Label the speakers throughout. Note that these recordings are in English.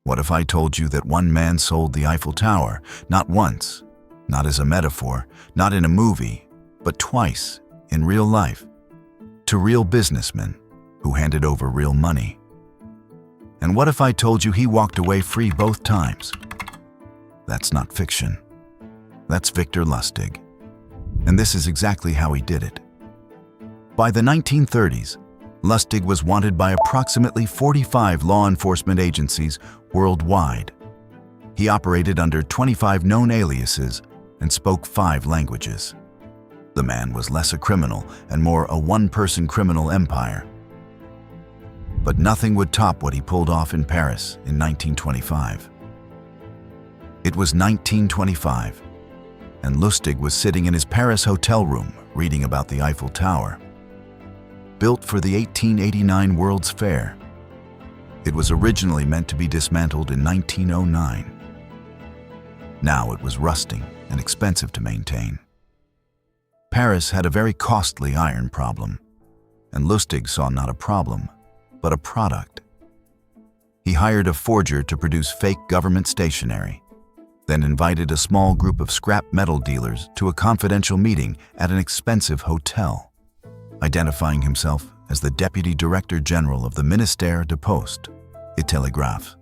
Speaker 1: What if I told you that one man sold the Eiffel Tower, not once, not as a metaphor, not in a movie, but twice, in real life, to real businessmen who handed over real money? And what if I told you he walked away free both times? That's not fiction. That's Victor Lustig. And this is exactly how he did it. By the 1930s, Lustig was wanted by approximately 45 law enforcement agencies worldwide. He operated under 25 known aliases and spoke 5 languages. The man was less a criminal and more a one-person criminal empire. But nothing would top what he pulled off in Paris in 1925. It was 1925, and Lustig was sitting in his Paris hotel room reading about the Eiffel Tower. Built for the 1889 World's Fair, it was originally meant to be dismantled in 1909. Now it was rusting and expensive to maintain. Paris had a very costly iron problem, and Lustig saw not a problem, but a product. He hired a forger to produce fake government stationery, then invited a small group of scrap metal dealers to a confidential meeting at an expensive hotel, identifying himself as the Deputy Director General of the Ministère de Poste et Télégraphe.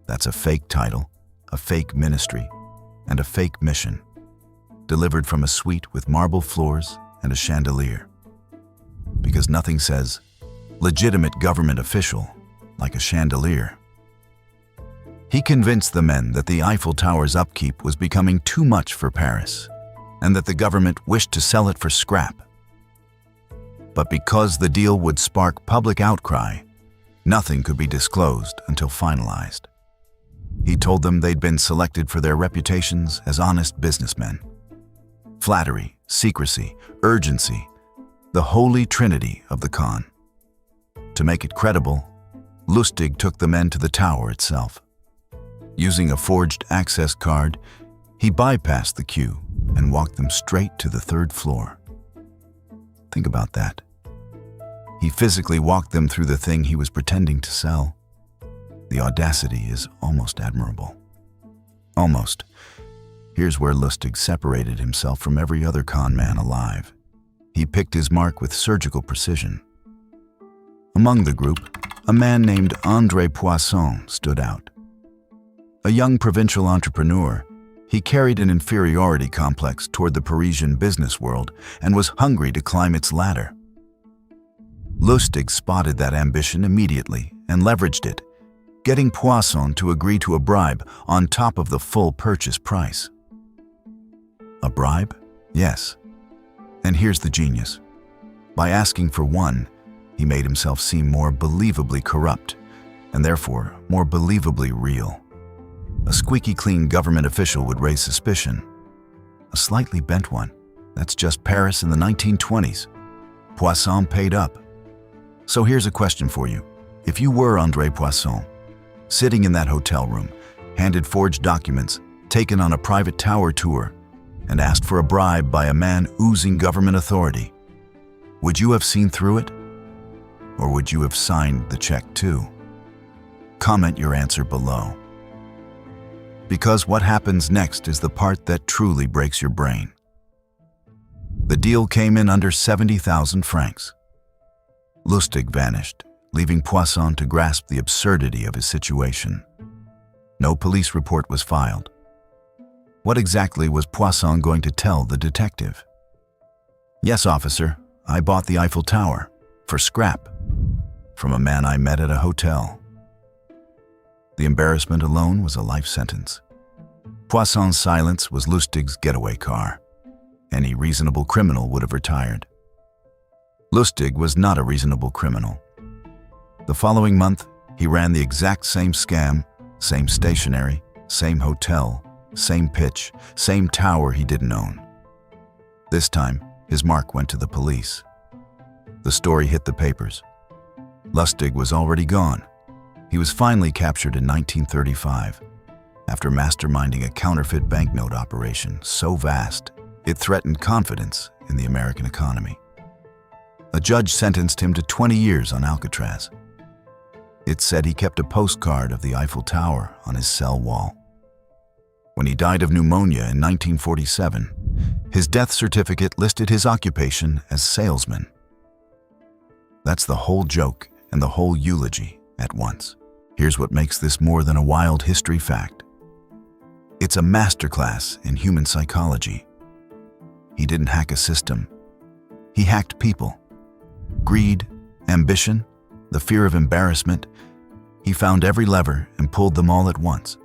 Speaker 1: That's a fake title, a fake ministry, and a fake mission, delivered from a suite with marble floors and a chandelier. Because nothing says legitimate government official like a chandelier. He convinced the men that the Eiffel Tower's upkeep was becoming too much for Paris, and that the government wished to sell it for scrap. But because the deal would spark public outcry, nothing could be disclosed until finalized. He told them they'd been selected for their reputations as honest businessmen. Flattery, secrecy, urgency, the holy trinity of the con. To make it credible, Lustig took the men to the tower itself. Using a forged access card, he bypassed the queue and walked them straight to the 3rd floor. Think about that. He physically walked them through the thing he was pretending to sell. The audacity is almost admirable. Almost. Here's where Lustig separated himself from every other con man alive. He picked his mark with surgical precision. Among the group, a man named André Poisson stood out. A young provincial entrepreneur, he carried an inferiority complex toward the Parisian business world and was hungry to climb its ladder. Lustig spotted that ambition immediately and leveraged it, getting Poisson to agree to a bribe on top of the full purchase price. A bribe? Yes. And here's the genius. By asking for one, he made himself seem more believably corrupt, and therefore more believably real. A squeaky clean government official would raise suspicion. A slightly bent one. That's just Paris in the 1920s. Poisson paid up. So here's a question for you. If you were André Poisson, sitting in that hotel room, handed forged documents, taken on a private tower tour, and asked for a bribe by a man oozing government authority, would you have seen through it? Or would you have signed the check too? Comment your answer below. Because what happens next is the part that truly breaks your brain. The deal came in under 70,000 francs. Lustig vanished, leaving Poisson to grasp the absurdity of his situation. No police report was filed. What exactly was Poisson going to tell the detective? Yes, officer, I bought the Eiffel Tower, for scrap, from a man I met at a hotel. The embarrassment alone was a life sentence. Poisson's silence was Lustig's getaway car. Any reasonable criminal would have retired. Lustig was not a reasonable criminal. The following month, he ran the exact same scam, same stationery, same hotel, same pitch, same tower he didn't own. This time, his mark went to the police. The story hit the papers. Lustig was already gone. He was finally captured in 1935 after masterminding a counterfeit banknote operation so vast it threatened confidence in the American economy. A judge sentenced him to 20 years on Alcatraz. It said he kept a postcard of the Eiffel Tower on his cell wall. When he died of pneumonia in 1947, his death certificate listed his occupation as salesman. That's the whole joke and the whole eulogy at once. Here's what makes this more than a wild history fact. It's a masterclass in human psychology. He didn't hack a system. He hacked people. Greed, ambition, the fear of embarrassment. He found every lever and pulled them all at once.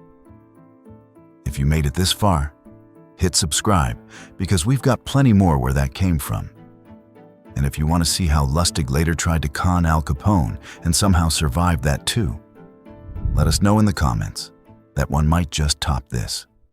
Speaker 1: If you made it this far, hit subscribe, because we've got plenty more where that came from. And if you want to see how Lustig later tried to con Al Capone and somehow survived that too, let us know in the comments. That one might just top this.